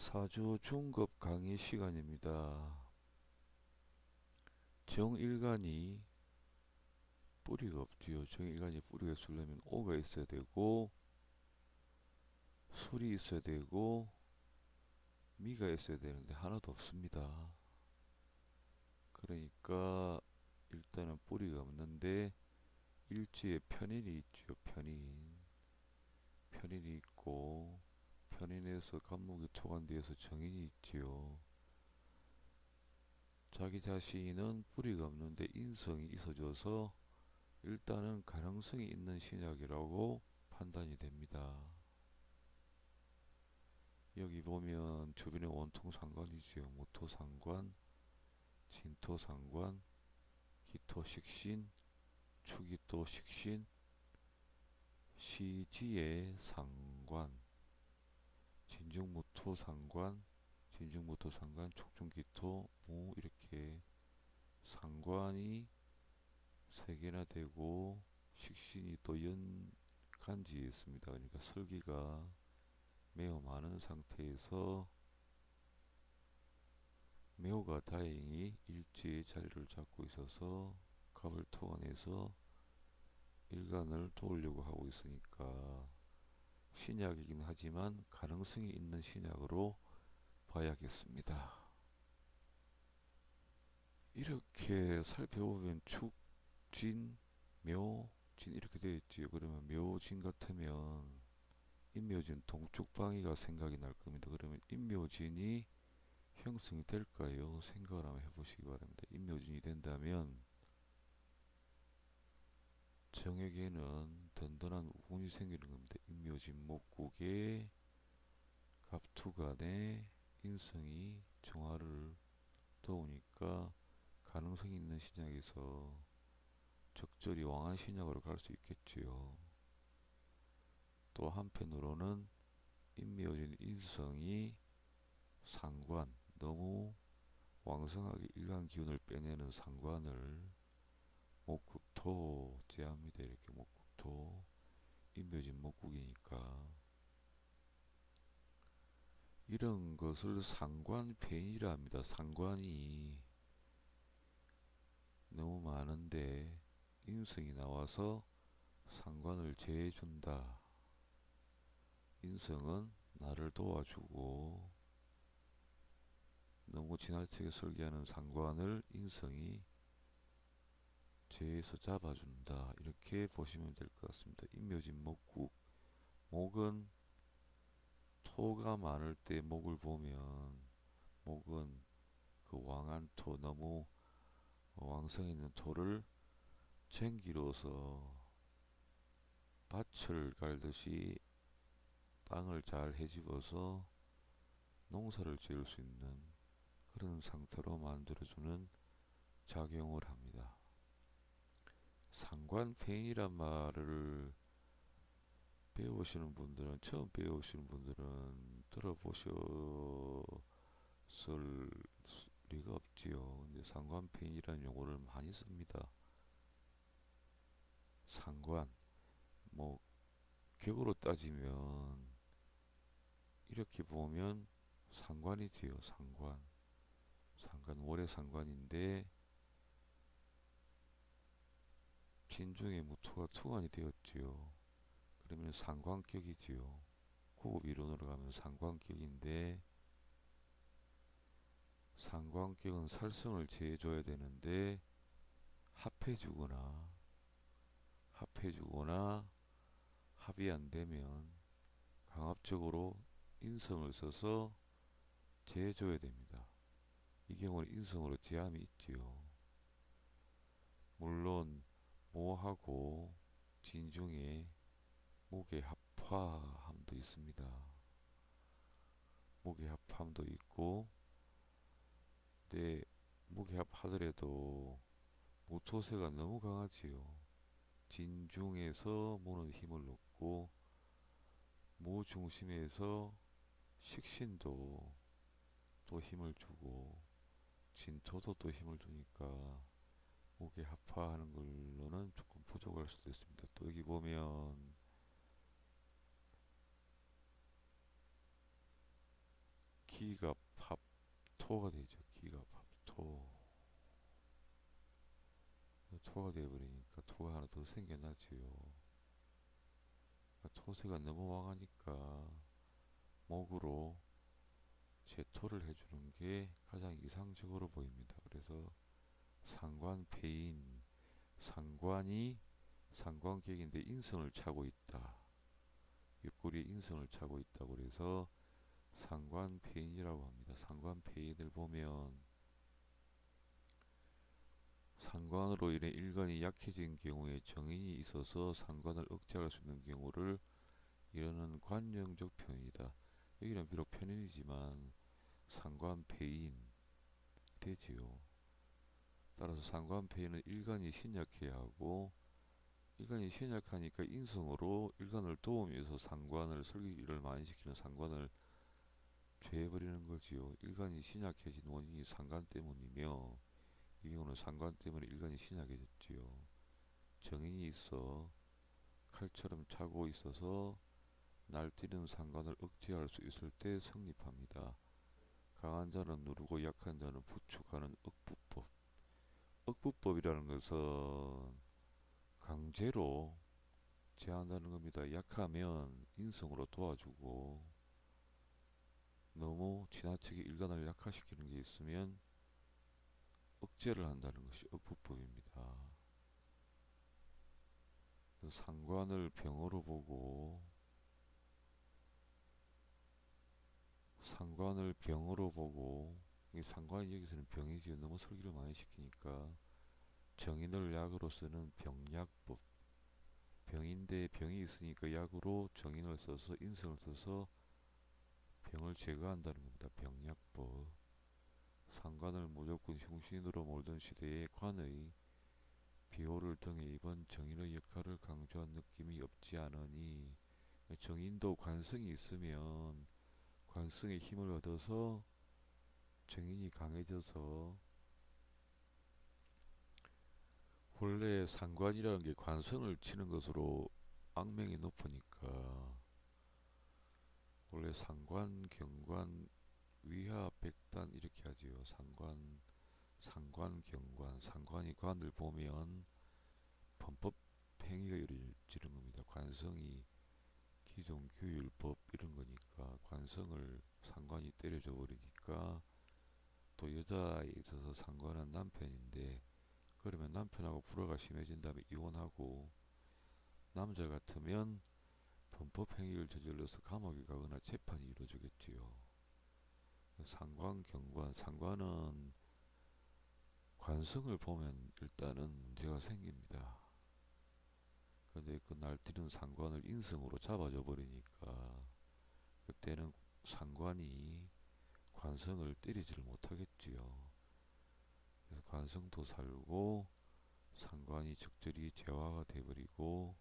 사조 중급 강의 시간입니다. 정일간이 뿌리가 없지요. 정일간이 뿌리가 있으려면 오가 있어야 되고 술이 있어야 되고 미가 있어야 되는데 하나도 없습니다. 그러니까 일단은 뿌리가 없는데 일지에 편인이 있지요. 편인이 있고 편인에서 간목이 토간디에서 정인이 있지요. 자기 자신은 뿌리가 없는데 인성이 있어져서 일단은 가능성이 있는 신약이라고 판단이 됩니다. 여기 보면 주변에 원통상관이지요. 무토상관, 진토상관, 기토식신, 추기토식신, 시지의 상관, 진중무토상관, 촉중기토, 무 이렇게 상관이 세 개나 되고 식신이 또 연간지에 있습니다. 그러니까 설기가 매우 많은 상태에서 매우가 다행히 일지의 자리를 잡고 있어서 갑을 토안해서 일간을 도우려고 하고 있으니까 신약이긴 하지만 가능성이 있는 신약으로 봐야겠습니다. 이렇게 살펴보면 축, 진, 묘, 진 이렇게 되어 있지요. 그러면 묘진 같으면 인묘진 동쪽방위가 생각이 날 겁니다. 그러면 인묘진이 형성이 될까요? 생각을 한번 해보시기 바랍니다. 인묘진이 된다면 정에게는 든든한 우군이 생기는 겁니다. 인묘진 목국에 갑투간에 인성이 정화를 도우니까 가능성이 있는 신약에서 적절히 왕한 신약으로 갈 수 있겠지요. 또 한편으로는 인묘진 인성이 상관, 너무 왕성하게 일간 기운을 빼내는 상관을 목국토 제합니다. 이렇게 목국토 인묘진 목국이니까 이런 것을 상관폐인이라 합니다. 상관이 너무 많은데 인성이 나와서 상관을 제해준다. 인성은 나를 도와주고 너무 지나치게 설계하는 상관을 인성이 제해서 잡아준다. 이렇게 보시면 될 것 같습니다. 인묘진 목국. 목은 토가 많을 때 목을 보면 목은 그 왕한 토, 너무 왕성 있는 토를 쟁기로서 밭을 갈듯이 땅을 잘 헤집어서 농사를 지을 수 있는 그런 상태로 만들어주는 작용을 합니다. 상관폐인이란 말을 배우시는 분들은 처음 배우시는 분들은 들어보셨을 리가 없지요. 근데 상관폐인이라는 용어를 많이 씁니다. 상관 뭐 격으로 따지면 이렇게 보면 상관이지요. 상관 월의 상관인데 진중에 무토가 투관이 되었지요. 그러면 상관격이지요. 고급 이론으로 가면 상관격인데 상관격은 살성을 제해줘야 되는데 합해주거나 합이 안되면 강압적으로 인성을 써서 제해줘야 됩니다. 이 경우는 인성으로 제함이 있지요. 물론 모하고 진중에 목의 합화함도 있습니다. 목의 합함도 있고 근데 목의 합하더라도 모토세가 너무 강하지요. 진중에서 모는 힘을 얻고 모 중심에서 식신도 또 힘을 주고 진토도 또 힘을 주니까 목에 합화하는 걸로는 조금 부족할 수도 있습니다. 또 여기 보면 기가 팝토가 되죠. 기가 팝토. 토가 되어버리니까 토가 하나 더 생겨나지요. 그러니까 토세가 너무 왕하니까 목으로 제토를 해주는 게 가장 이상적으로 보입니다. 그래서 상관폐인, 상관이 상관객인데 인성을 차고 있다. 옆구리에 인성을 차고 있다고 그래서 상관폐인이라고 합니다. 상관폐인을 보면 상관으로 인해 일간이 약해진 경우에 정인이 있어서 상관을 억제할 수 있는 경우를 이르는 관용적 표현이다. 여기는 비록 편인이지만 상관폐인 되지요. 따라서 상관폐인은 일간이 신약해야 하고 일간이 신약하니까 인성으로 일간을 도우면서 상관을 설기를 많이 시키는 상관을 죄해버리는 거지요. 일간이 신약해진 원인이 상관 때문이며 이 경우는 상관 때문에 일간이 신약해졌지요. 정인이 있어 칼처럼 차고 있어서 날뛰는 상관을 억제할 수 있을 때 성립합니다. 강한 자는 누르고 약한 자는 부축하는 억부법. 억부법이라는 것은 강제로 제한하는 겁니다. 약하면 인성으로 도와주고 너무 지나치게 일간을 약화시키는 게 있으면 억제를 한다는 것이 억부법입니다. 상관을 병으로 보고 상관을 병으로 보고 이 상관이 여기서는 병이지요. 너무 설기를 많이 시키니까 정인을 약으로 쓰는 병약법. 병인데 병이 있으니까 약으로 정인을 써서 인성을 써서 병을 제거한다는 겁니다. 병약법. 상관을 무조건 흉신으로 몰던 시대의 관의 비호를 등에 입은 정인의 역할을 강조한 느낌이 없지 않으니 정인도 관성이 있으면 관성의 힘을 얻어서 정인이 강해져서 원래 상관이라는 게 관성을 치는 것으로 악명이 높으니까 원래 상관, 경관, 위하, 백단 이렇게 하지요. 상관, 상관, 경관, 상관이 관을 보면 범법 행위가 이루어지는 겁니다. 관성이 기존 규율법 이런 거니까 관성을 상관이 때려줘 버리니까 또 여자에 있어서 상관은 남편인데 그러면 남편하고 불화가 심해진 다음에 이혼하고 남자 같으면 범법 행위를 저질러서 감옥에 가거나 재판이 이루어지겠지요. 상관, 경관, 상관은 관성을 보면 일단은 문제가 생깁니다. 근데 그 날뛰는 상관을 인성으로 잡아줘 버리니까 그때는 상관이 관성을 때리지를 못하겠지요. 그래서 관성도 살고 상관이 적절히 재화가 돼버리고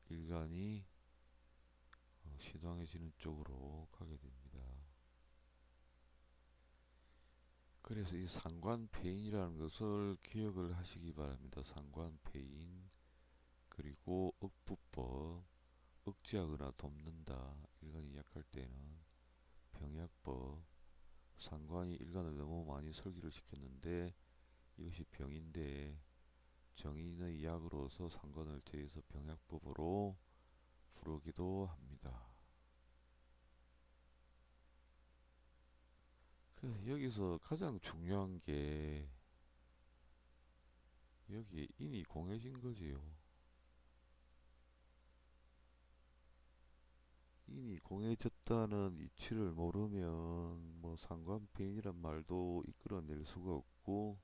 일간이 시동해지는 쪽으로 가게 됩니다. 그래서 이 상관폐인이라는 것을 기억을 하시기 바랍니다. 상관폐인 그리고 억부법 억제하거나 돕는다. 일간이 약할 때는 병약법 상관이 일간을 너무 많이 설기를 시켰는데 이것이 병인데 정인의 약으로서 상관을 제해서 병약법으로 부르기도 합니다. 그래서 여기서 가장 중요한 게 여기에 인이 공해진 거지요. 인이 공해졌다는 이치를 모르면 뭐 상관폐인이란 말도 이끌어낼 수가 없고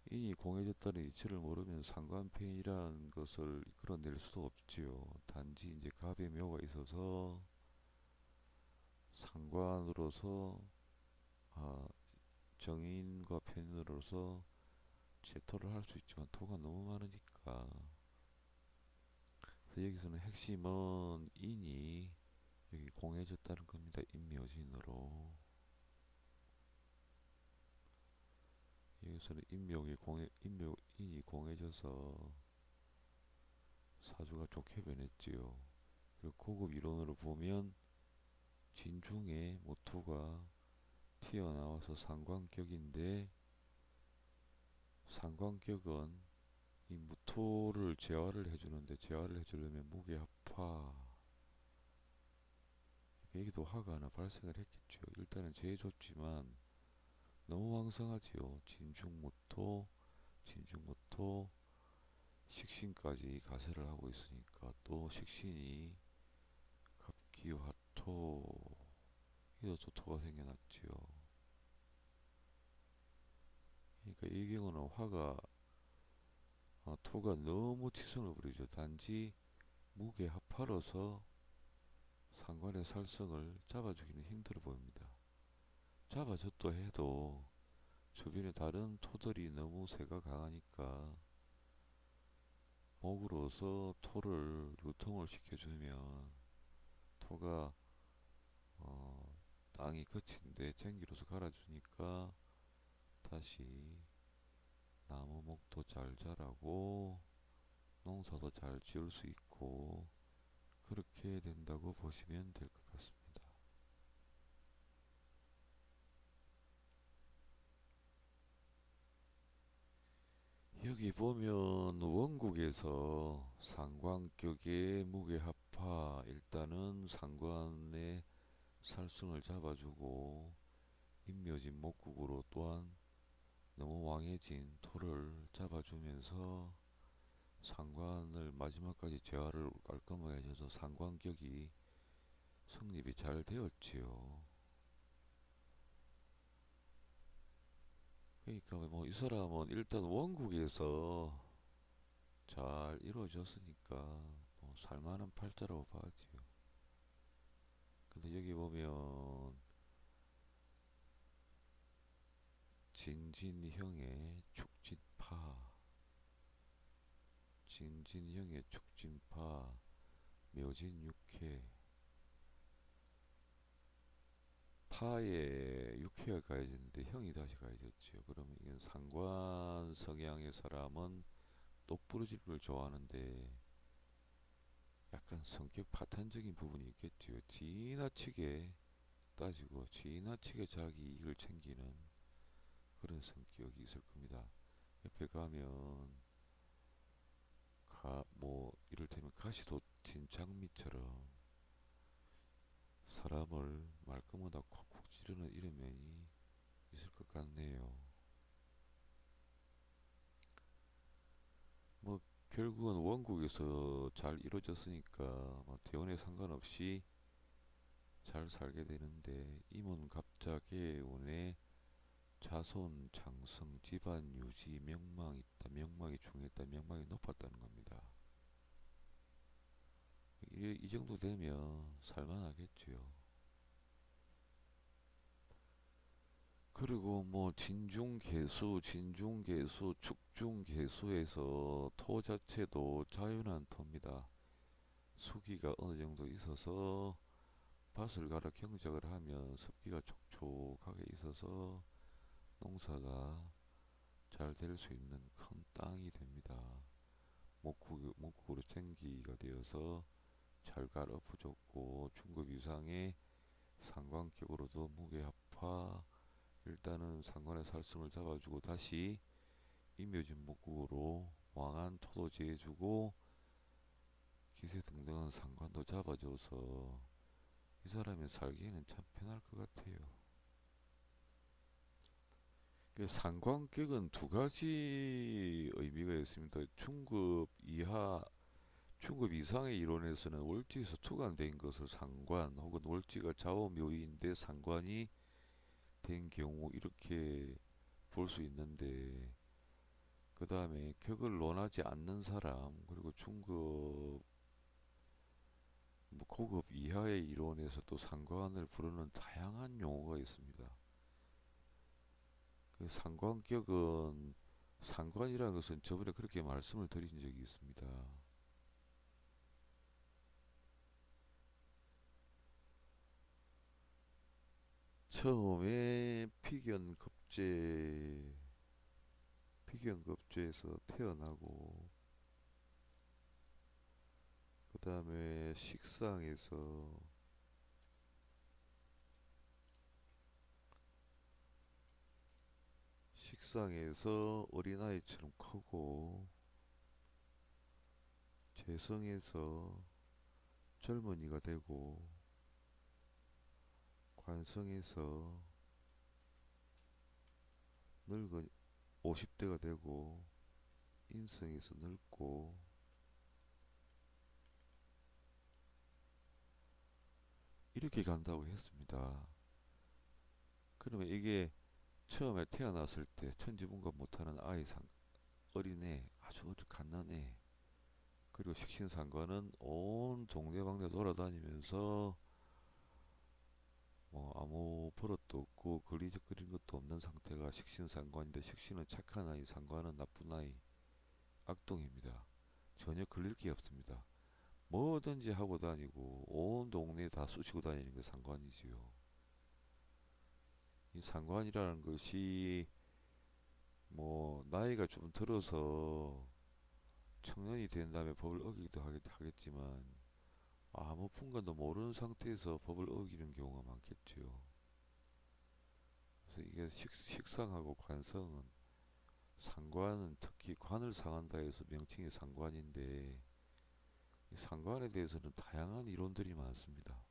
인이 공해졌다는 이치를 모르면 상관폐인이라는 것을 이끌어낼 수도 없지요. 단지 이제 갑의 묘가 있어서 상관으로서 정인과 편인으로서 제토를 할 수 있지만 토가 너무 많으니까 그래서 여기서는 핵심은 인이 여기 공해졌다는 겁니다. 인묘진으로 여기서는 인이 공해져서 사주가 좋게 변했지요. 그리고 고급 이론으로 보면 진중에 모토가 튀어나와서 상관격인데 상관격은 이 무토를 재활을 해주는데 재활을 해주려면 무게합화 여기도 화가 하나 발생을 했겠죠. 일단은 제일 좋지만 너무 왕성하지요. 진중무토, 진중무토, 식신까지 가세를 하고 있으니까 또 식신이 갑기화토 이도 또 토가 생겨났지요. 그러니까 이 경우는 화가 토가 너무 치성을 부리죠. 단지 무게합화로서 상관의 살성을 잡아주기는 힘들어 보입니다. 잡아줬다 해도 주변에 다른 토들이 너무 세가 강하니까 목으로서 토를 유통을 시켜주면 토가 땅이 거친데 전기로서 갈아주니까 다시 나무목도 잘 자라고 농사도 잘 지을 수 있고 그렇게 된다고 보시면 될 것 같습니다. 여기 보면 원국에서 상관격의 무게합화 일단은 상관의 살승을 잡아주고 인묘진 목국으로 또한 너무 왕해진 토를 잡아주면서 상관을 마지막까지 재활을 깔끔하게 해줘서 상관격이 성립이 잘 되었지요. 그러니까 뭐 이 사람은 일단 원국에서 잘 이루어졌으니까 뭐 살만한 팔자라고 봐야지요. 근데 여기 보면 진진형의 축진파, 진진형의 축진파, 묘진육회, 파에 육회가 가해졌는데 형이 다시 가해졌지요. 그러면 이건 상관 성향의 사람은 똑부러질 걸 좋아하는데 약간 성격 파탄적인 부분이 있겠지요. 지나치게 따지고 지나치게 자기 이익을 챙기는 그런 성격이 있을 겁니다. 옆에 가면 뭐 이를테면 가시돋친 장미처럼 사람을 말끔하다 콕콕 찌르는 이런 면이 있을 것 같네요. 뭐 결국은 원국에서 잘 이루어졌으니까 뭐 대원에 상관없이 잘 살게 되는데 임원 갑작의 운에 자손 장성 집안 유지 명망이 있다 명망이 중요했다 명망이 높았다는 겁니다. 이 정도 되면 살만하겠지요. 그리고 뭐 진중개수, 진중개수, 축중개수에서 토 자체도 자연한 토입니다. 수기가 어느 정도 있어서 밭을 갈아 경작을 하면 습기가 촉촉하게 있어서 농사가 잘 될 수 있는 큰 땅이 됩니다. 목국으로 생기가 되어서 잘 갈아 부졌고 중급 이상의 상관격으로도 무게합화 일단은 상관의 살승을 잡아주고 다시 임묘진 목국으로 왕한 토도 제해주고 기세등등한 상관도 잡아줘서 이 사람이 살기에는 참 편할 것 같아요. 그 상관격은 두 가지 의미가 있습니다. 중급 이하, 중급 이상의 이론에서는 월지에서 투관된 것을 상관 혹은 월지가 좌우묘의인데 상관이 된 경우 이렇게 볼 수 있는데 그 다음에 격을 논하지 않는 사람 그리고 중급 뭐 고급 이하의 이론에서 또 상관을 부르는 다양한 용어가 있습니다. 그 상관격은 상관이라는 것은 저번에 그렇게 말씀을 드린 적이 있습니다. 처음에 피견급제에서 태어나고 그 다음에 식상에서 식상에서 어린아이처럼 크고 재성에서 젊은이가 되고 관성에서 늙은 50대가 되고 인성에서 늙고 이렇게 간다고 했습니다. 그러면 이게 처음에 태어났을 때 천지분간 못하는 어린애, 아주 갓난애, 그리고 식신상관은 온 동네방네 돌아다니면서 뭐 아무 버릇도 없고 걸리적거리는 것도 없는 상태가 식신상관인데, 식신은 착한 아이, 상관은 나쁜 아이, 악동입니다. 전혀 걸릴 게 없습니다. 뭐든지 하고 다니고 온 동네 다 쑤시고 다니는 게 상관이지요. 이 상관이라는 것이 뭐 나이가 좀 들어서 청년이 된 다음에 법을 어기기도 하겠지만 아무 풍간도 모르는 상태에서 법을 어기는 경우가 많겠지요. 그래서 이게 식상하고 관성은, 상관은 특히 관을 상한다 해서 명칭이 상관인데, 이 상관에 대해서는 다양한 이론들이 많습니다.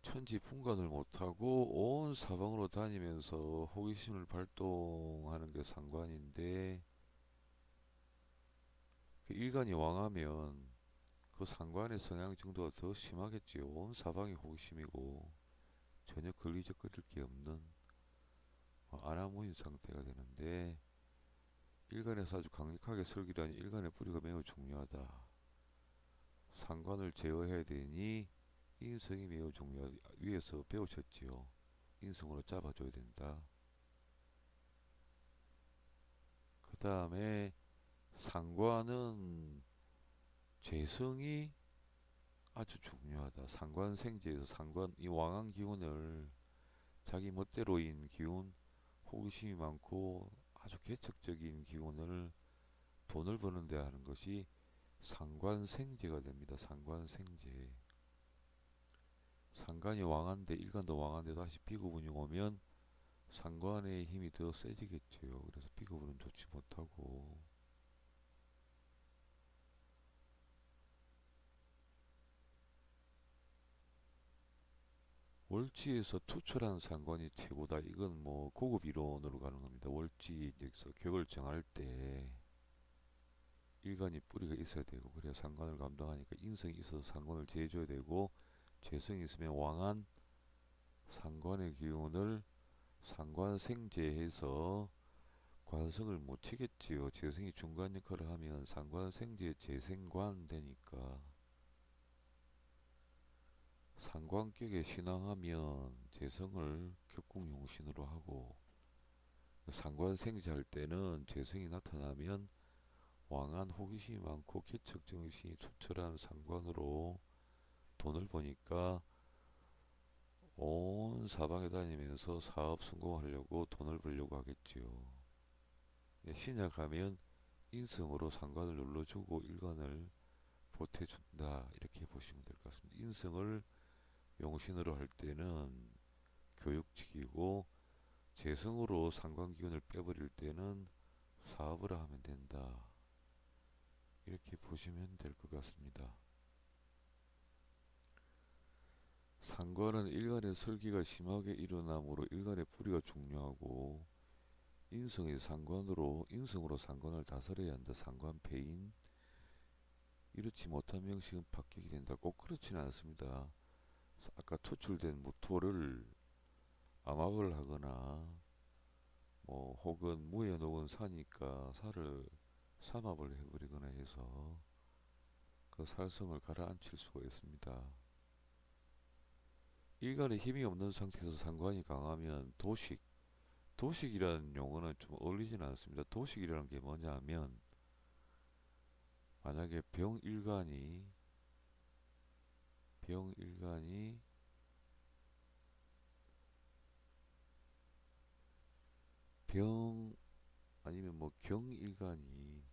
천지분간을 못하고 온 사방으로 다니면서 호기심을 발동하는 게 상관인데, 그 일간이 왕하면 그 상관의 성향 정도가 더 심하겠지요. 온 사방이 호기심이고 전혀 걸리적거릴 게 없는 아나무인 상태가 되는데, 일간에서 아주 강력하게 설기라니 일간의 뿌리가 매우 중요하다. 상관을 제어해야 되니 인성이 매우 중요하다. 위에서 배우셨지요. 인성으로 잡아줘야 된다. 그 다음에 상관은 재성이 아주 중요하다. 상관생제에서 상관, 이 왕한 기운을, 자기 멋대로인 기운, 호기심이 많고 아주 개척적인 기운을 돈을 버는 데 하는 것이 상관생제가 됩니다. 상관생제. 상관이 왕한데 일간도 왕한데 다시 비구분이 오면 상관의 힘이 더 세지겠죠. 그래서 비구분은 좋지 못하고, 월지에서 투철한 상관이 최고다. 이건 뭐 고급 이론으로 가는 겁니다. 월지에서 격을 정할 때 일간이 뿌리가 있어야 되고, 그래야 상관을 감당하니까 인성이 있어서 상관을 제해줘야 되고, 재성이 있으면 왕한 상관의 기운을 상관생제해서 관성을 못 치겠지요. 재성이 중간 역할을 하면 상관생제 재생관 되니까, 상관격에 신앙하면 재성을 격국용신으로 하고, 상관생제할 때는 재성이 나타나면 왕한 호기심이 많고 개척정신이 투철한 상관으로 돈을 버니까 온 사방에 다니면서 사업 성공하려고 돈을 벌려고 하겠지요. 신약하면 인성으로 상관을 눌러주고 일관을 보태준다, 이렇게 보시면 될 것 같습니다. 인성을 용신으로 할 때는 교육직이고, 재성으로 상관기운을 빼버릴 때는 사업을 하면 된다, 이렇게 보시면 될 것 같습니다. 상관은 일간의 설기가 심하게 일어나므로 일간의 뿌리가 중요하고, 인성으로 상관을 다스려야 한다. 상관패인. 이렇지 못한 명식은 합격이 된다. 꼭 그렇지는 않습니다. 아까 투출된 무토를 암압을 하거나 뭐 혹은 무에 녹은 사니까 살을 삼압을 해버리거나 해서 그 살성을 가라앉힐 수가 있습니다. 일간에 힘이 없는 상태에서 상관이 강하면 도식이라는 용어는 좀 어울리지는 않습니다. 도식이라는 게 뭐냐 하면, 만약에 병일간이 병 아니면 뭐 경일간이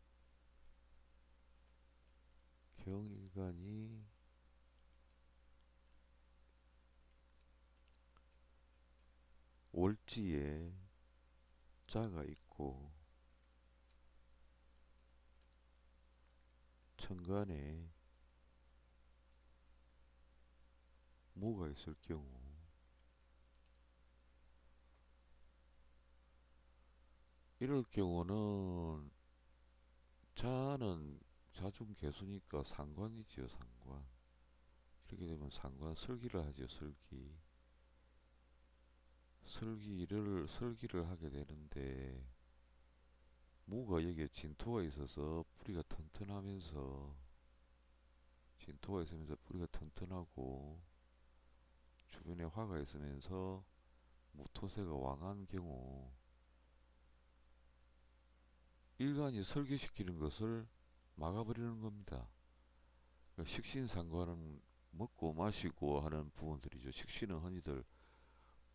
월지에 자가 있고 천간에 무가 있을 경우, 이럴 경우는 자는 자중개수니까 상관이지요, 상관. 이렇게 되면 상관 설기를 하죠, 설기. 설기를 하게 되는데, 무가 여기에 진토가 있어서 뿌리가 튼튼하면서, 진토가 있으면서 뿌리가 튼튼하고, 주변에 화가 있으면서 무토세가 왕한 경우, 일간이 설계시키는 것을 막아버리는 겁니다. 그러니까 식신상관은 먹고 마시고 하는 부분들이죠. 식신은 흔히들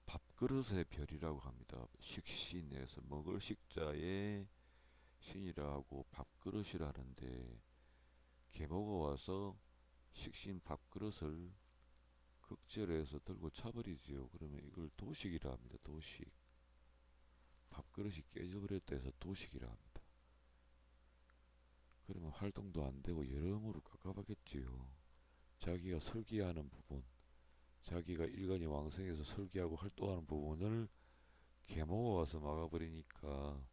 밥그릇의 별이라고 합니다. 식신에서 먹을 식자에 신이라 하고 밥그릇이라 하는데, 계모가 와서 식신 밥그릇을 극절해서 들고 차버리지요. 그러면 이걸 도식이라 합니다. 도식. 밥그릇이 깨져버렸다 해서 도식이라 합니다. 그러면 활동도 안 되고 여러모로 깝깝하겠지요. 자기가 설계하는 부분, 자기가 일간이 왕성해서 설계하고 활동하는 부분을 계모가 와서 막아버리니까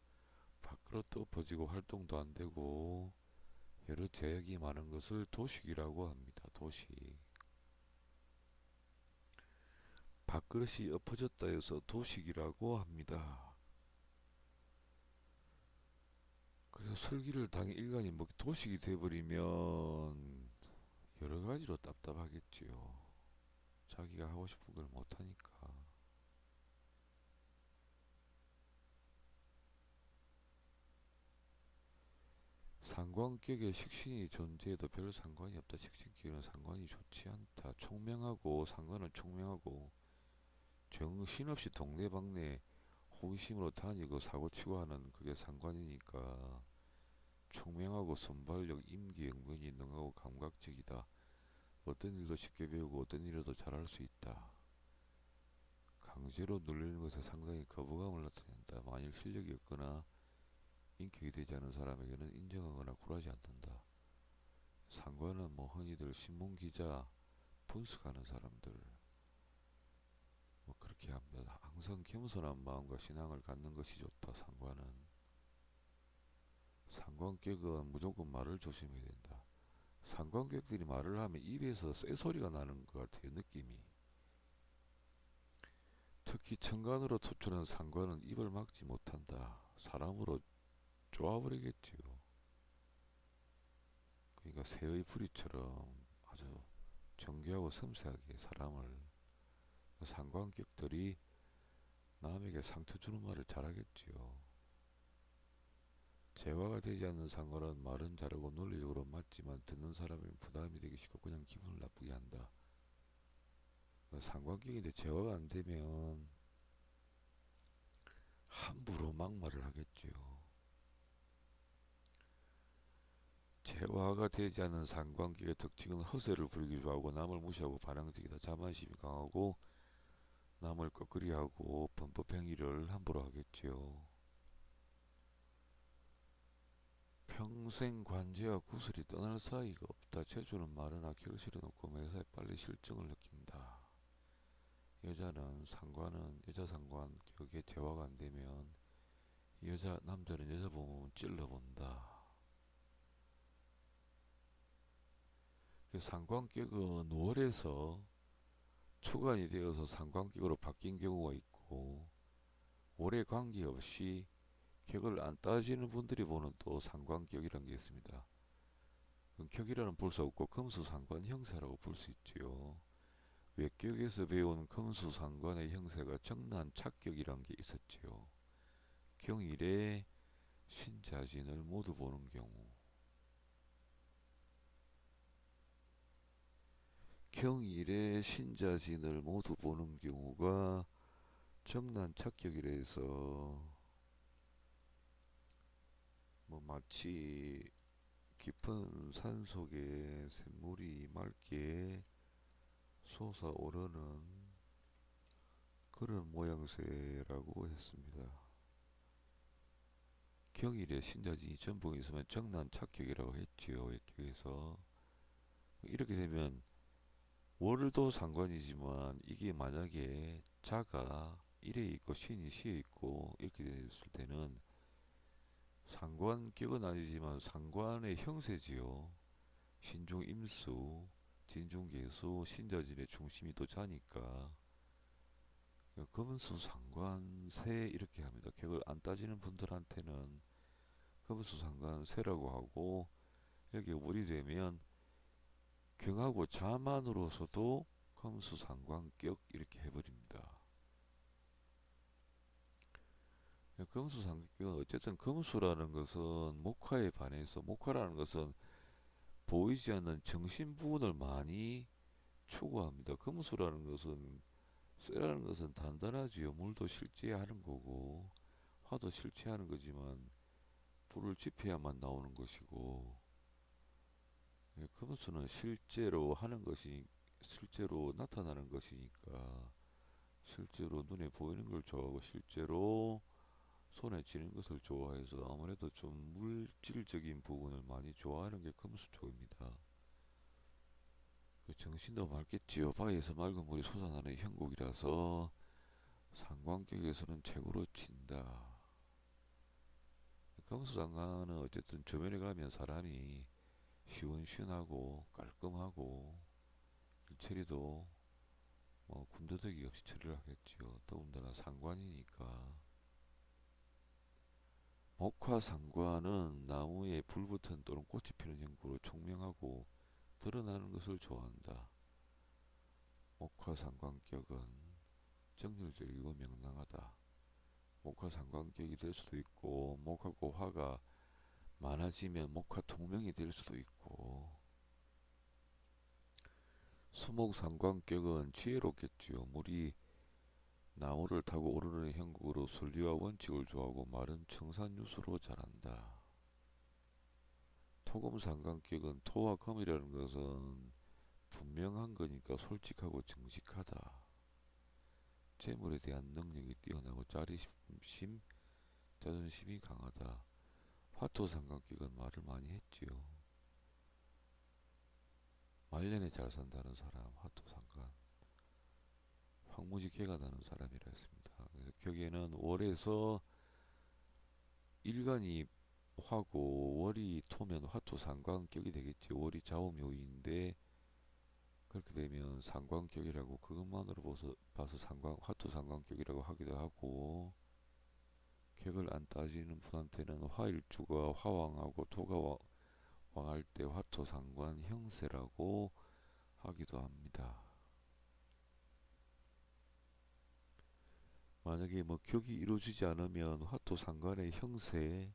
밖으로 엎어지고 활동도 안 되고 여러 제약이 많은 것을 도식이라고 합니다. 도식. 밥그릇이 엎어졌다 해서 도식이라고 합니다. 그래서 설기를 당해 일간이 뭐 도식이 돼버리면 여러 가지로 답답하겠지요. 자기가 하고 싶은 걸 못하니까. 상관격에 식신이 존재해도 별 상관이 없다. 식신격은 상관이 좋지 않다. 총명하고, 상관은 총명하고 정신없이 동네방네 호기심으로 다니고 사고치고 하는 그게 상관이니까, 총명하고 순발력, 임기, 영변이 능하고 감각적이다. 어떤 일도 쉽게 배우고 어떤 일에도 잘할 수 있다. 강제로 눌리는 것에 상당히 거부감을 나타낸다. 만일 실력이 없거나 인격이 되지 않은 사람에게는 인정하거나 굴하지 않는다. 상관은 뭐 흔히들 신문기자, 분석하는 사람들 뭐 그렇게 합니다. 항상 겸손한 마음과 신앙을 갖는 것이 좋다. 상관은. 상관격은 무조건 말을 조심해야 된다. 상관객들이 말을 하면 입에서 쇠소리가 나는 것 같아요. 느낌이. 특히 천간으로 투출한 상관은 입을 막지 못한다. 사람으로 쪼아버리겠지요. 그러니까 새의 부리처럼 아주 정교하고 섬세하게 사람을, 상관격들이 남에게 상처 주는 말을 잘하겠지요. 재화가 되지 않는 상관은 말은 잘하고 논리적으로 맞지만 듣는 사람에게 부담이 되기 쉽고 그냥 기분을 나쁘게 한다. 상관격인데 재화가 안 되면 함부로 막말을 하겠지요. 재화가 되지 않은 상관격의 특징은 허세를 부리기 좋아하고 남을 무시하고 반항적이다. 자만심이 강하고 남을 꺾으리하고 범법행위를 함부로 하겠지요. 평생 관제와 구슬이 떠날 사이가 없다. 재주는 마르나 결실은 없고 매사에 빨리 실증을 느낀다. 여자는 상관은 여자 상관격에 재화가 안 되면 남자는 여자 보면 찔러본다. 그 상관격은 월에서 초간이 되어서 상관격으로 바뀐 경우가 있고, 월에 관계없이 격을 안 따지는 분들이 보는 또 상관격이라는 게 있습니다. 격이라는 볼 수 없고 금수상관 형세라고 볼 수 있지요. 외격에서 배운 금수상관의 형세가 정난착격이란 게 있었지요. 경일에 신자진을 모두 보는 경우, 경일에 신자진을 모두 보는 경우가 정난착격이라 해서 뭐 마치 깊은 산속에 샘물이 맑게 솟아오르는 그런 모양새라고 했습니다. 경일에 신자진이 전봉이 있으면 정난착격이라고 했지요. 외교에서. 이렇게 되면 월도 상관이지만 이게 만약에 자가 일에 있고 신이 시에 있고 이렇게 됐을 때는 상관격은 아니지만 상관의 형세지요. 신중 임수, 진중 계수, 신자진의 중심이 또 자니까 금수 상관세 이렇게 합니다. 격을 안 따지는 분들한테는 금수 상관세라고 하고 여기 월이 되면 경하고 자만으로서도 금수 상관격 이렇게 해버립니다. 금수 상관격은 어쨌든 금수라는 것은 목화에 반해서 목화라는 것은 보이지 않는 정신 부분을 많이 추구합니다. 금수라는 것은 쇠라는 것은 단단하지요. 물도 실제하는 거고 화도 실체하는 거지만 불을 지펴야만 나오는 것이고 금수는 실제로 하는 것이 실제로 나타나는 것이니까 실제로 눈에 보이는 걸 좋아하고 실제로 손에 쥐는 것을 좋아해서 아무래도 좀 물질적인 부분을 많이 좋아하는 게 금수 쪽입니다. 정신도 맑겠지요. 바위에서 맑은 물이 솟아나는 형국이라서 상관격에서는 최고로 친다. 금수상관은 어쨌든 조면에 가면 사람이 시원시원하고 깔끔하고 일처리도 뭐 군더더기 없이 처리를 하겠지요. 더군다나 상관이니까. 목화상관은 나무에 불 붙은 또는 꽃이 피는 형국으로 총명하고 드러나는 것을 좋아한다. 목화상관격은 정열적이고 명랑하다. 목화상관격이 될 수도 있고 목하고 화가 많아지면 목화통명이 될 수도 있고 수목상관격은 지혜롭겠지요. 물이 나무를 타고 오르는 형국으로 순리와 원칙을 좋아하고 말은 청산유수로 잘한다. 토금상관격은 토와 금이라는 것은 분명한 거니까 솔직하고 정직하다. 재물에 대한 능력이 뛰어나고 자립심, 자존심이 강하다. 화토상관격은 말을 많이 했지요. 말년에 잘 산다는 사람, 화토상관. 황무지개가 나는 사람이라 했습니다. 그래서 격에는 월에서 일간이 화고 월이 토면 화토상관격이 되겠지. 월이 자오묘인데 그렇게 되면 상관격이라고 그것만으로 봐서 화토상관격이라고 하기도 하고 격을 안 따지는 분한테는 화일주가 화왕하고 토가 왕할 때 화토상관 형세라고 하기도 합니다. 만약에 뭐 격이 이루어지지 않으면 화토상관의 형세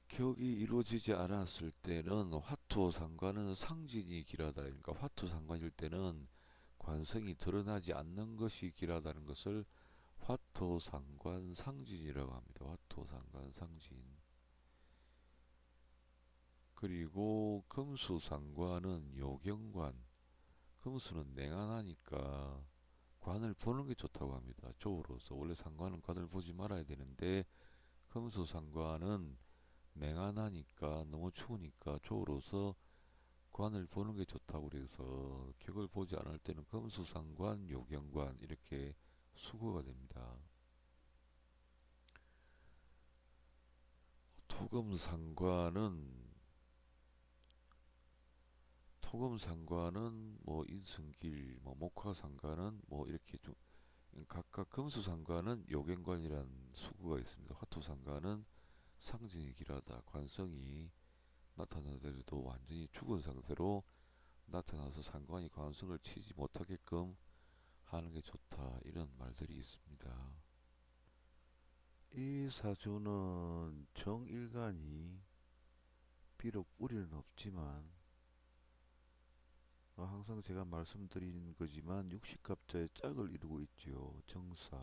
격이 이루어지지 않았을 때는 화토상관은 상진이 길하다. 그러니까 화토상관일 때는 관성이 드러나지 않는 것이 길하다는 것을 화토상관 상진이라고 합니다. 화토상관 상진. 그리고 금수상관은 요경관. 금수는 냉안하니까 관을 보는 게 좋다고 합니다. 조우로서. 원래 상관은 관을 보지 말아야 되는데 금수상관은 냉안하니까 너무 추우니까 조우로서 관을 보는 게 좋다고 그래서 격을 보지 않을 때는 금수상관, 요경관 이렇게 수거가 됩니다. 토금상관은 뭐 인성길, 뭐 목화상관은 뭐 이렇게 좀 각각 금수상관은 요경관이라는 수구가 있습니다. 화토상관은 상징이 길하다. 관성이 나타나더라도 완전히 죽은 상태로 나타나서 상관이 관성을 치지 못하게끔 하는 게 좋다. 이런 말들이 있습니다. 이 사주는 정일간이 비록 뿌리는 없지만 항상 제가 말씀드린 거지만 육식갑자의 짝을 이루고 있지요. 정사,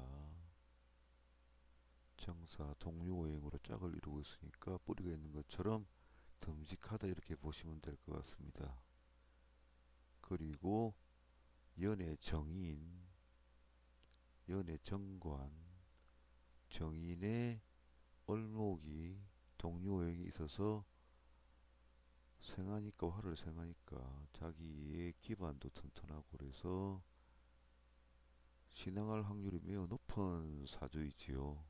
동료오행으로 짝을 이루고 있으니까 뿌리가 있는 것처럼 듬직하다 이렇게 보시면 될 것 같습니다. 그리고 연의 정인 연의 정관, 정인의 을목이 동료에게 있어서 생하니까 화를 생하니까 자기의 기반도 튼튼하고 그래서 신앙할 확률이 매우 높은 사주이지요.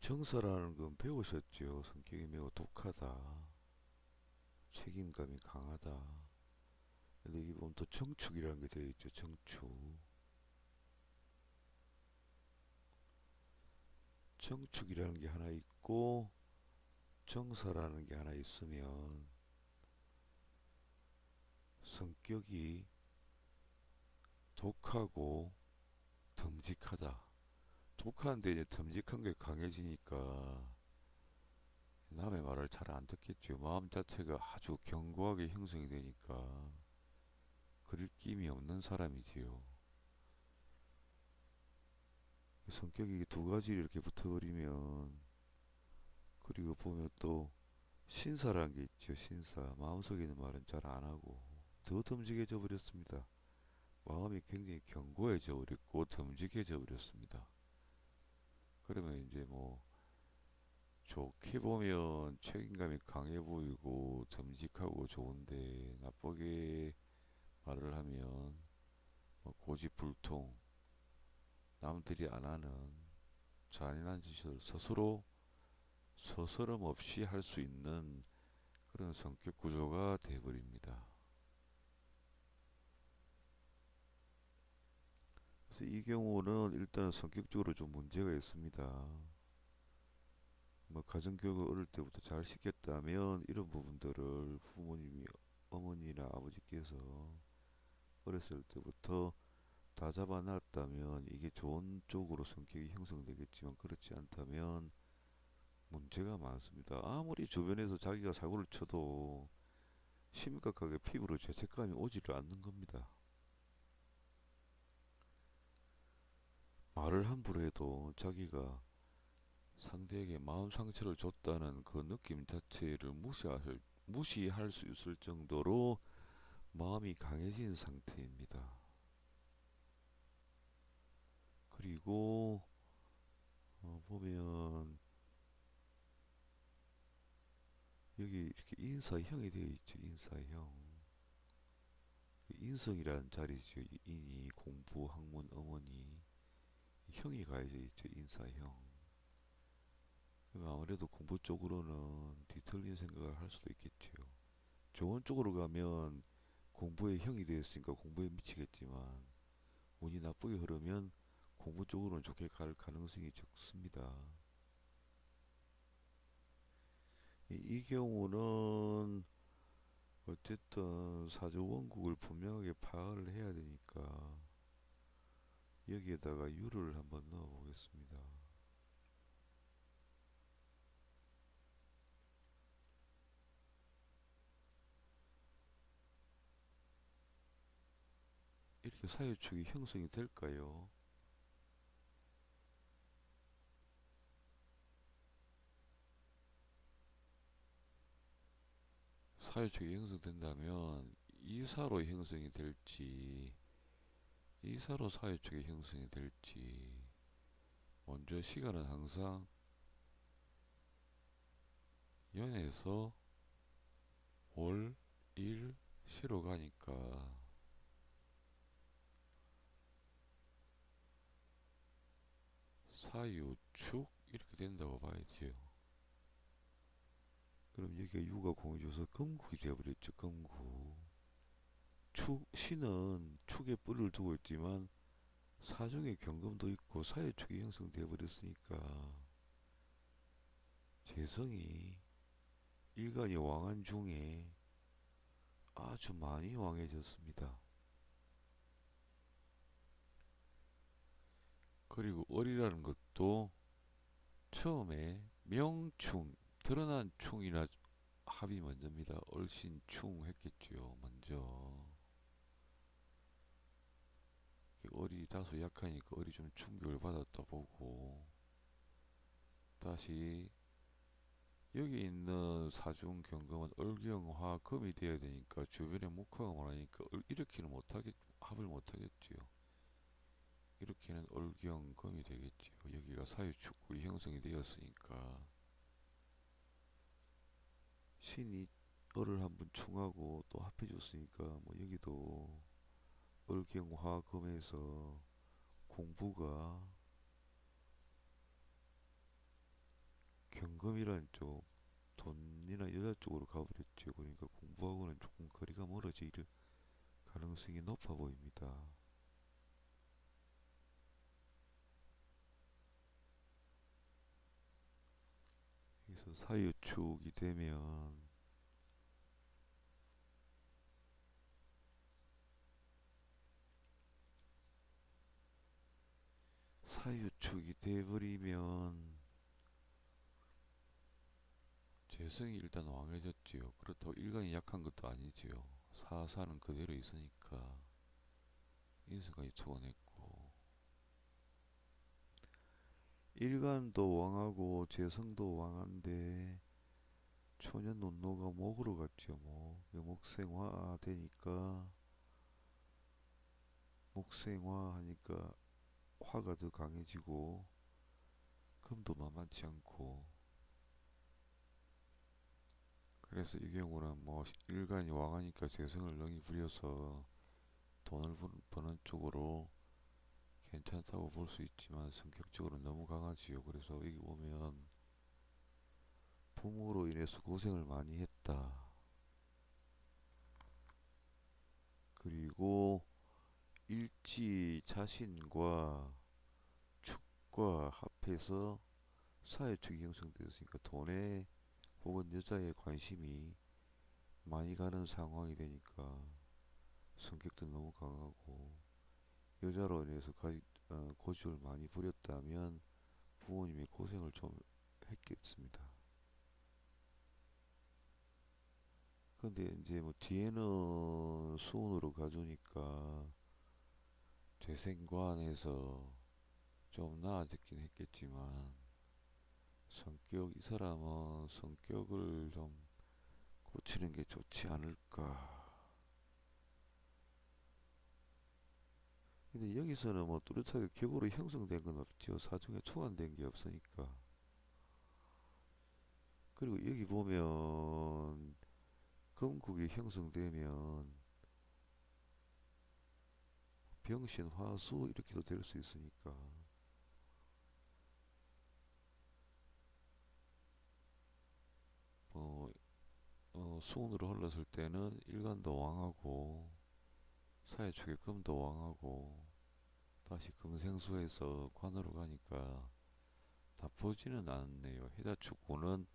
정사라는 건 배우셨죠. 성격이 매우 독하다. 책임감이 강하다. 근데 여기 보면 또 정축이라는 게 되어 있죠. 정축. 정축이라는 게 하나 있고 정사라는 게 하나 있으면 성격이 독하고 듬직하다. 독한데 이제 듬직한 게 강해지니까 남의 말을 잘 안 듣겠죠. 마음 자체가 아주 견고하게 형성이 되니까 그릴 김이 없는 사람이지요. 성격이 두 가지 이렇게 붙어버리면 그리고 보면 또 신사라는 게 있죠. 신사. 마음속에 있는 말은 잘 안 하고 더 듬직해져 버렸습니다. 마음이 굉장히 견고해져 버렸고 듬직해져 버렸습니다. 그러면 이제 뭐 좋게 보면 책임감이 강해 보이고 듬직하고 좋은데 나쁘게 말을 하면 뭐 고집불통, 남들이 안 하는 잔인한 짓을 스스로 서스럼 없이 할 수 있는 그런 성격 구조가 되어버립니다. 그래서 이 경우는 일단 성격적으로 좀 문제가 있습니다. 뭐 가정교육을 어릴 때부터 잘 시켰다면 이런 부분들을 부모님이 어머니나 아버지께서 어렸을 때부터 다 잡아놨다면 이게 좋은 쪽으로 성격이 형성되겠지만 그렇지 않다면 문제가 많습니다. 아무리 주변에서 자기가 사고를 쳐도 심각하게 피부로 죄책감이 오지를 않는 겁니다. 말을 함부로 해도 자기가 상대에게 마음 상처를 줬다는 그 느낌 자체를 무시할 수 있을 정도로 마음이 강해진 상태입니다. 그리고 보면 여기 이렇게 인사형이 되어 있죠. 인사형. 인성이라는 자리죠. 인이 공부, 학문, 어머니 형이 가해져 있죠. 인사형. 아무래도 공부 쪽으로는 뒤틀린 생각을 할 수도 있겠죠. 좋은 쪽으로 가면 공부에 형이 되었으니까 공부에 미치겠지만 운이 나쁘게 흐르면 공부 쪽으로는 좋게 갈 가능성이 적습니다. 이 경우는 어쨌든 사주 원국을 분명하게 파악을 해야 되니까 여기에다가 유를 한번 넣어 보겠습니다. 이렇게 사유축이 형성이 될까요? 사유축이 형성된다면 이사로 형성이 될지 이사로 사유축이 형성이 될지 먼저 시간은 항상 연에서 월, 일, 시로 가니까 사유축 이렇게 된다고 봐야지요. 그럼 여기가 유가 공해져서 금국이 되어버렸죠. 금국. 시는 축에 뿔을 두고 있지만 사중에 경금도 있고 사유축이 형성되어 버렸으니까 재성이 일간이 왕한 중에 아주 많이 왕해졌습니다. 그리고 을이라는 것도 처음에 명충, 드러난 충이나 합이 먼저입니다. 얼신충 했겠지요. 먼저. 을이 다소 약하니까 을이 좀 충격을 받았다 보고 다시 여기 있는 사중 경금은 을경화 금이 돼야 되니까 주변에 목화가 많으니까 이렇게는 못하겠 합을 못하겠지요. 이렇게는 을경 금이 되겠지요. 여기가 사유축국이 형성이 되었으니까 신이 을을 한번 충하고 또 합해줬으니까 뭐 여기도 을경화 금에서 공부가 경금이라는 쪽 돈이나 여자 쪽으로 가버렸죠. 그러니까 공부하고는 조금 거리가 멀어질 가능성이 높아 보입니다. 여기서 사유축이 되면 사유축이 돼버리면 재성이 일단 왕해졌지요. 그렇다고 일간이 약한 것도 아니지요. 사사는 그대로 있으니까 인수가 이투원했고 일간도 왕하고 재성도 왕한데 초년 논노가 목으로 갔죠. 목생화 되니까 목생화 하니까 화가 더 강해지고 금도 만만치 않고 그래서 이 경우는 뭐 일간이 왕하니까 재성을 능히 부려서 돈을 버는 쪽으로 괜찮다고 볼 수 있지만 성격적으로 너무 강하지요. 그래서 여기 보면 부모로 인해서 고생을 많이 했다. 그리고 일지 자신과 축과 합해서 사회축이 형성되었으니까 돈에 혹은 여자에 관심이 많이 가는 상황이 되니까 성격도 너무 강하고 여자로 인해서 고집을 많이 부렸다면 부모님이 고생을 좀 했겠습니다. 근데 이제 뭐 뒤에는 수운으로 가주니까 재생관에서 좀 나아졌긴 했겠지만 이 사람은 성격을 좀 고치는 게 좋지 않을까. 근데 여기서는 뭐 뚜렷하게 격으로 형성된 건 없죠. 사중에 초안된 게 없으니까. 그리고 여기 보면 금국이 형성되면 병신, 화수 이렇게도 될 수 있으니까 뭐 수운으로 흘렀을 때는 일간도 왕하고 사회축의 금도 왕하고 다시 금생수에서 관으로 가니까 나쁘지는 않네요. 해자축고는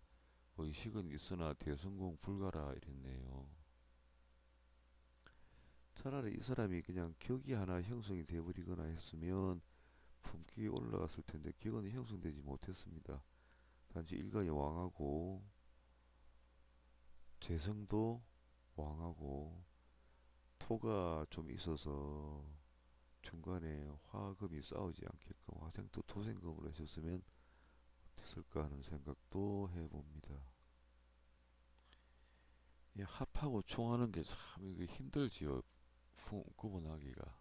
의식은 있으나 대성공 불가라 이랬네요. 차라리 이 사람이 그냥 격이 하나 형성이 되어버리거나 했으면 품격이 올라갔을 텐데 격은 형성되지 못했습니다. 단지 일간이 왕하고 재성도 왕하고 토가 좀 있어서 중간에 화금이 싸우지 않게끔 화생토 토생금으로 해줬으면 어땠을까 하는 생각도 해봅니다. 이 합하고 총하는 게 참 이게 힘들지요. 구분하기가.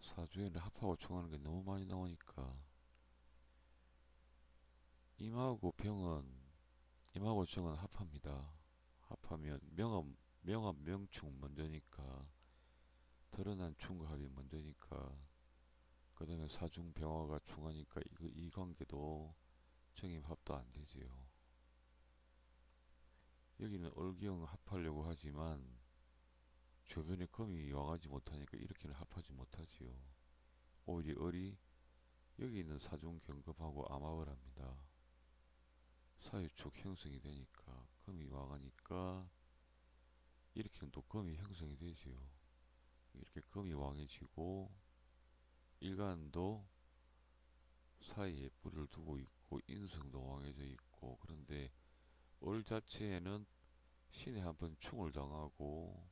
사주에는 합하고 총하는 게 너무 많이 나오니까. 임하고 병은, 임하고 정은 합합니다. 합하면 명합 명충 먼저니까. 드러난 충과 합이 먼저니까. 그 다음에 사중 병화가 충하니까 이 관계도 정임합도 안 되지요. 여기는 을경 합하려고 하지만 주변에 금이 와가지 못하니까 이렇게는 합하지 못하지요. 오히려 을이 여기 있는 사중 경금하고 암합을 합니다. 사유축 형성이 되니까 금이 와가니까 이렇게는 또 금이 형성이 되지요. 이렇게 금이 왕해지고 일간도 사이에 뿌리를 두고 있고 인성도 왕해져 있고 그런데 을 자체에는 신에 한번 충을 당하고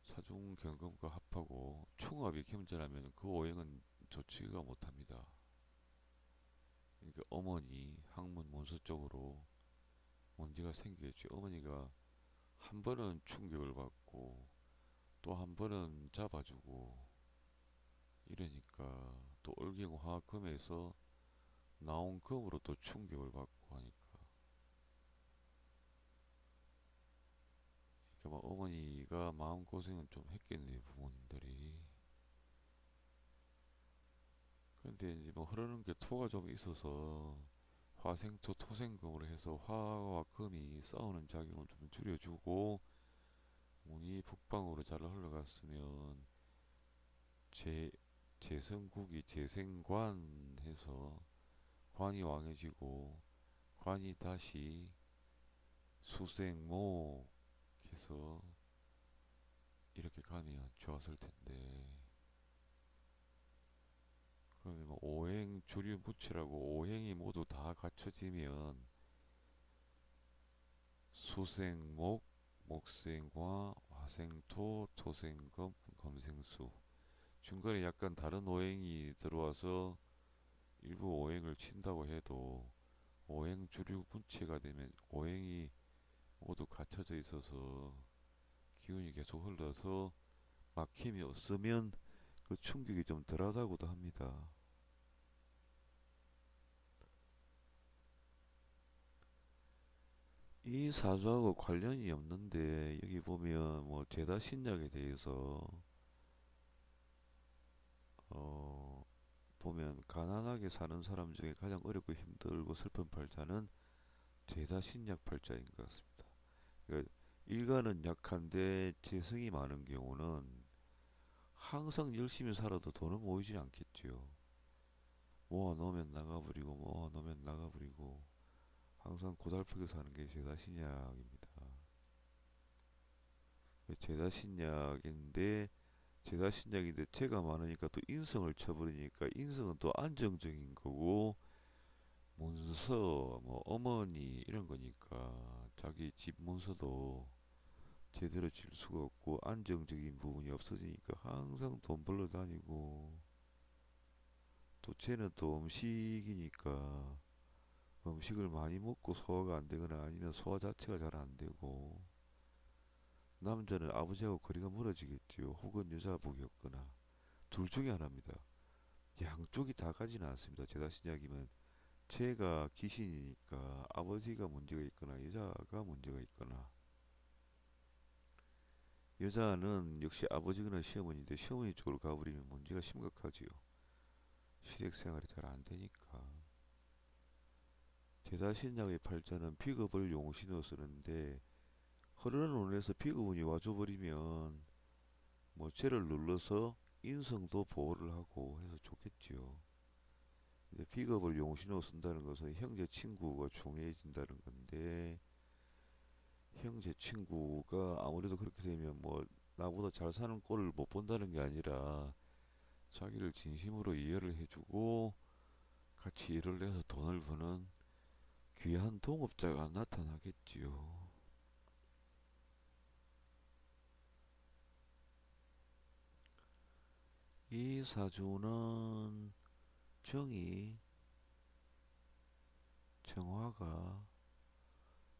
사중 경금과 합하고 충합이 겸전하면 그 오행은 좋지가 못합니다. 그러니까 어머니 학문 문서 쪽으로 문제가 생기겠죠. 어머니가 한 번은 충격을 받고 또 한 번은 잡아주고 이러니까 또 올갱화금에서 나온 금으로 또 충격을 받고 하니까 그러니까 뭐 어머니가 마음고생은 좀 했겠네요, 부모님들이. 근데 이제 뭐 흐르는 게 토가 좀 있어서 화생토 토생금으로 해서 화와 금이 싸우는 작용을 좀 줄여주고 운이 북방으로 잘 흘러갔으면 재 재성국이 재생관 해서 관이 왕해지고 관이 다시 수생목 해서 이렇게 가면 좋았을 텐데 그러면 뭐 오행 주류무치라고 오행이 모두 다 갖춰지면 수생목 목생화 화생토 토생금 금생수 중간에 약간 다른 오행이 들어와서 일부 오행을 친다고 해도 오행 주류 분체가 되면 오행이 모두 갖춰져 있어서 기운이 계속 흘러서 막힘이 없으면 그 충격이 좀 덜하다고도 합니다. 이 사주하고 관련이 없는데 여기 보면 뭐 제다 신약에 대해서 어 보면 가난하게 사는 사람 중에 가장 어렵고 힘들고 슬픈 팔자는 제다 신약 팔자인 것 같습니다. 그러니까 일가는 약한데 재성이 많은 경우는 항상 열심히 살아도 돈은 모이지 않겠지요. 모아놓으면 나가버리고 모아놓으면 나가버리고 항상 고달프게 사는 게 제다 신약입니다. 제다 신약인데 제다 신약인데 재가 많으니까 또 인성을 쳐버리니까 인성은 또 안정적인 거고 문서 뭐 어머니 이런 거니까 자기 집 문서도 제대로 질 수가 없고 안정적인 부분이 없어지니까 항상 돈 벌러 다니고 또 쟤는 또 음식이니까 음식을 많이 먹고 소화가 안 되거나 아니면 소화 자체가 잘 안 되고 남자는 아버지하고 거리가 멀어지겠지요. 혹은 여자복이 없거나 둘 중에 하나입니다. 양쪽이 다 가지는 않습니다. 제다 신약이면 제가 귀신이니까 아버지가 문제가 있거나 여자가 문제가 있거나 여자는 역시 아버지거나 시어머니인데 시어머니 쪽으로 가버리면 문제가 심각하지요. 시댁 생활이 잘 안 되니까. 제다신약의 팔자는 비겁을 용신으로 쓰는데 흐르는 운에서 비겁운이 와줘버리면 뭐 죄를 눌러서 인성도 보호를 하고 해서 좋겠지요. 근데 비겁을 용신으로 쓴다는 것은 형제 친구가 중요해진다는 건데 형제 친구가 아무래도 그렇게 되면 뭐 나보다 잘 사는 꼴을 못 본다는 게 아니라 자기를 진심으로 이해를 해주고 같이 일을 해서 돈을 버는 귀한 동업자가 나타나겠지요. 이 사주는 정이 정화가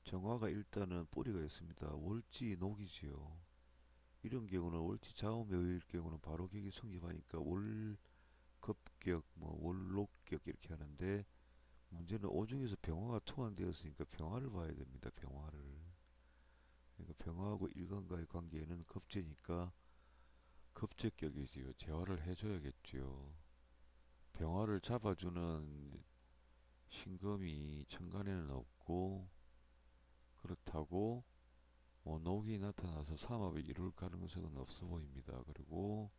정화가 일단은 뿌리가 있습니다. 월지 녹이지요. 이런 경우는 월지 좌우묘일 경우는 바로 격이 성립하니까 월급격 뭐 월록격 이렇게 하는데 문제는 오중에서 병화가 투한되었으니까 병화를 봐야 됩니다. 병화를. 그러니까 병화하고 일간과의 관계는 급제니까 급제격이지요. 재화를 해줘야겠지요. 병화를 잡아주는 신금이 천간에는 없고 그렇다고 뭐 녹이 나타나서 삼합을 이룰 가능성은 없어 보입니다. 그리고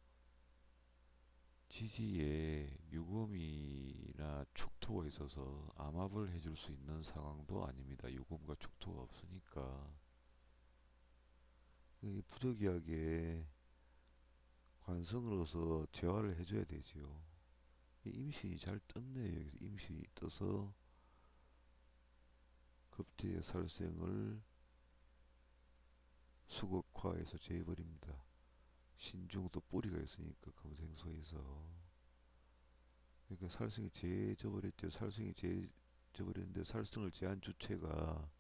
지지에 유금이나 축토가 있어서 암합을 해줄 수 있는 상황도 아닙니다. 유금과 축토가 없으니까 부득이하게 관성으로서 재화를 해줘야 되지요. 임신이 잘 떴네요. 여기서 임신이 떠서 급제의 살생을 수극화해서 재해버립니다. 신중도 뿌리가 있으니까 금생소에서 그러니까 살생이 재져버렸죠. 살생이 재져버렸는데 살생을 제한 주체가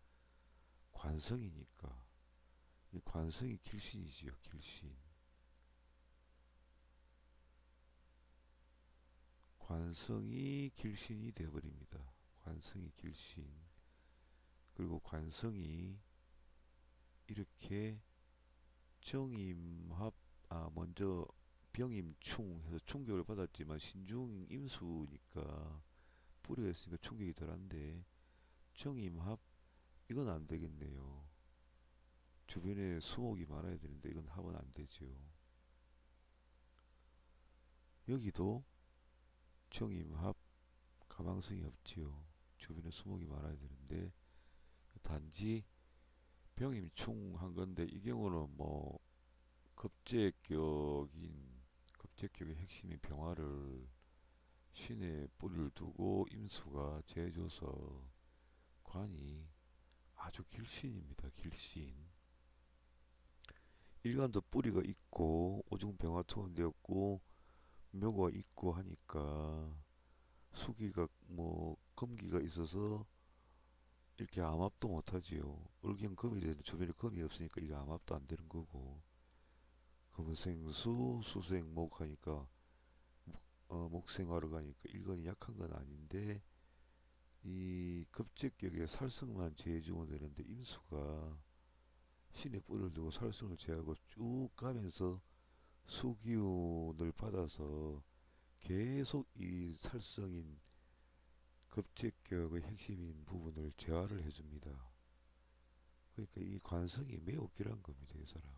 관성이니까. 이 관성이 길신이지요, 길신. 관성이 길신이 되어버립니다. 관성이 길신. 그리고 관성이 이렇게 정임합, 먼저 병임충 해서 충격을 받았지만 신중 임수니까 뿌리가 있으니까 충격이 덜한데 정임합 이건 안 되겠네요. 주변에 수목이 많아야 되는데 이건 합은 안 되죠. 여기도 정임합 가망성이 없지요. 주변에 수목이 많아야 되는데 단지 병임충 한 건데 이 경우는 뭐 급제격의 핵심인 병화를 신의 뿌리를 두고 임수가 재줘서 관이 아주 길신입니다. 길신. 일간도 뿌리가 있고 오중병화 투혼되었고 묘가 있고 하니까 수기가 뭐 금기가 있어서 이렇게 암합도 못하지요. 을경금이 되는데 주변에 금이 없으니까 이게 암합도 안 되는 거고 금생수 수생목 하니까 목생화로 가니까 일간이 약한 건 아닌데 이 급제격에 살성만 제해주면 되는데 임수가 신의 뿔을 두고 살성을 제하고 쭉 가면서 수기운을 받아서 계속 이 살성인 급제격의 핵심인 부분을 제화를 해줍니다. 그러니까 이 관성이 매우 길한 겁니다. 이 사람.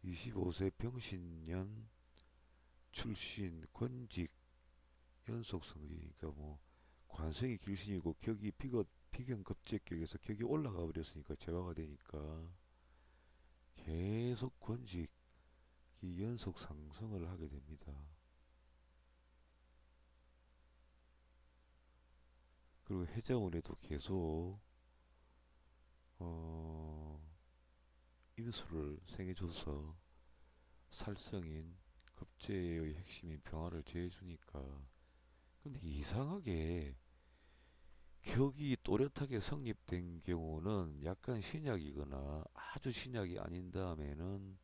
25세 병신년 출신 권직 연속성이니까 뭐 관성이 길신이고 격이 비견급제격에서 격이 올라가 버렸으니까 제화가 되니까 계속 권직이 연속 상승을 하게 됩니다. 그리고 해자원에도 계속 어, 임수를 생해줘서 살성인 급제의 핵심인 병화를 제해주니까 근데 이상하게 격이 또렷하게 성립된 경우는 약간 신약이거나 아주 신약이 아닌 다음에는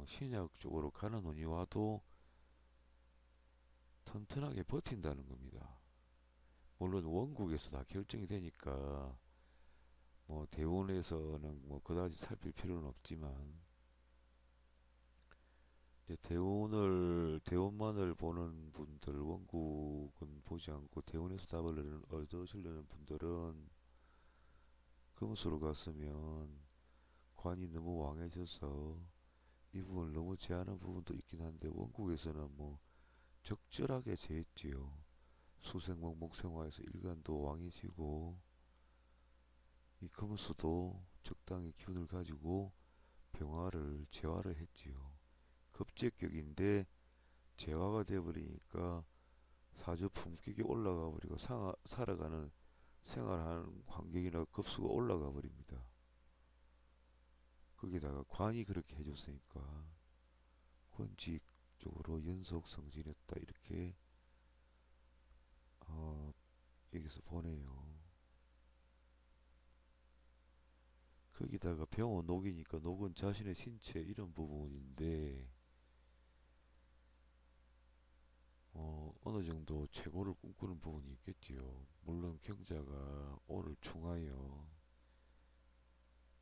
신약 쪽으로 가는 운이 와도 튼튼하게 버틴다는 겁니다. 물론 원국에서 다 결정이 되니까 뭐 대운에서는 뭐 그다지 살필 필요는 없지만 이제 대운만을 보는 분들 원국은 보지 않고 대운에서 답을 얻으시려는 분들은 금수로 갔으면 관이 너무 왕해져서 이 부분을 너무 제한한 부분도 있긴 한데 원국에서는 뭐 적절하게 제했지요. 수생목 목생화에서 일간도 왕해지고 이 금수도 적당히 기운을 가지고 병화를 재화를 했지요. 급제격인데 재화가 되어버리니까 사주 품격이 올라가 버리고 살아가는 생활하는 환경이나 급수가 올라가 버립니다. 거기다가 관이 그렇게 해줬으니까 권직적으로 연속 성진했다 이렇게 여기서 보네요. 거기다가 병은 녹이니까 녹은 자신의 신체 이런 부분인데 어느 정도 최고를 꿈꾸는 부분이 있겠지요. 물론 경자가 오를 충하여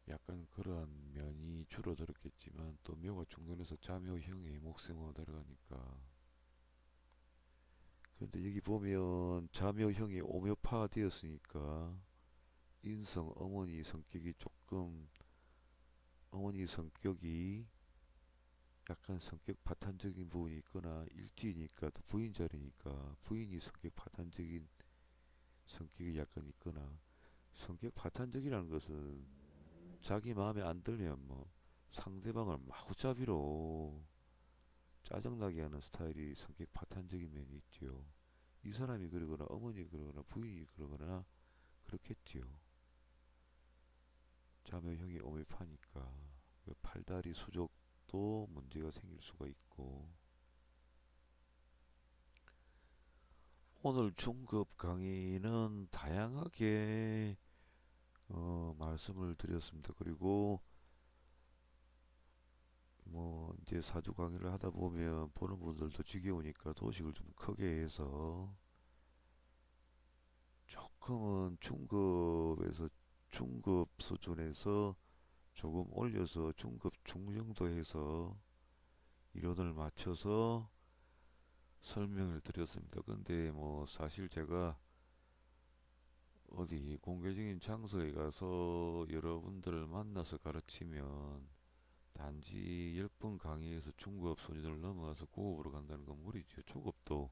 약간 그러한 면이 줄어들었겠지만 또 묘가 중간에서 자묘형의 목생화가 들어가니까 근데 여기 보면 자묘형이 오묘파가 되었으니까 인성 어머니 성격이 약간 성격 파탄적인 부분이 있거나 일지니까 또 부인 자리니까 부인이 성격 파탄적인 성격이 약간 있거나 성격 파탄적이라는 것은 자기 마음에 안 들면 뭐 상대방을 마구잡이로 짜증나게 하는 스타일이 성격 파탄적인 면이 있지요. 이 사람이 그러거나 어머니 그러거나 부인이 그러거나 그렇겠지요. 자매형이 오매파니까 팔다리 수족도 문제가 생길 수가 있고 오늘 중급 강의는 다양하게 말씀을 드렸습니다. 그리고 뭐 이제 사주 강의를 하다 보면 보는 분들도 지겨우니까 도식을 좀 크게 해서 조금은 중급 수준에서 조금 올려서 중급 중정도 해서 이론을 맞춰서 설명을 드렸습니다. 근데 뭐 사실 제가 어디 공개적인 장소에 가서 여러분들을 만나서 가르치면 단지 10분 강의에서 중급 수준을 넘어가서 고급으로 간다는 건 무리죠. 초급도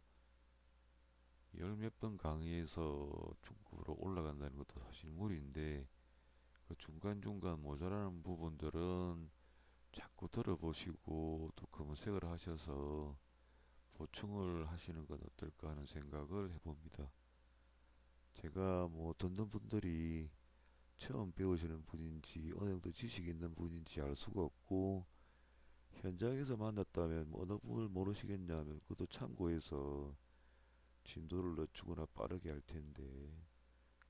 열 몇 번 강의에서 중급으로 올라간다는 것도 사실 무리인데 그 중간중간 모자라는 부분들은 자꾸 들어보시고 또 검색을 하셔서 보충을 하시는 건 어떨까 하는 생각을 해봅니다. 제가 뭐 듣는 분들이 처음 배우시는 분인지 어느 정도 지식이 있는 분인지 알 수가 없고 현장에서 만났다면 뭐 어느 부분을 모르시겠냐면 그것도 참고해서 진도를 늦추거나 빠르게 할 텐데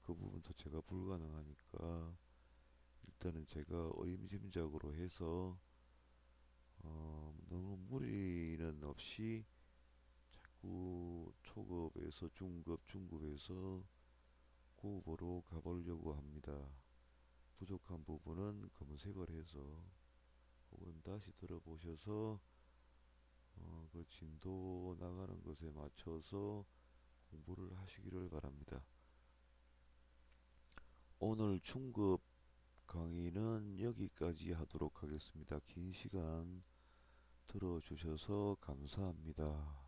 그 부분도 제가 불가능하니까 일단은 제가 어림짐작으로 해서 너무 무리는 없이 자꾸 초급에서 중급, 중급에서 고급으로 가보려고 합니다. 부족한 부분은 검색을 해서 혹은 다시 들어보셔서 그 진도 나가는 것에 맞춰서 공부를 하시기를 바랍니다. 오늘 중급 강의는 여기까지 하도록 하겠습니다. 긴 시간 들어주셔서 감사합니다.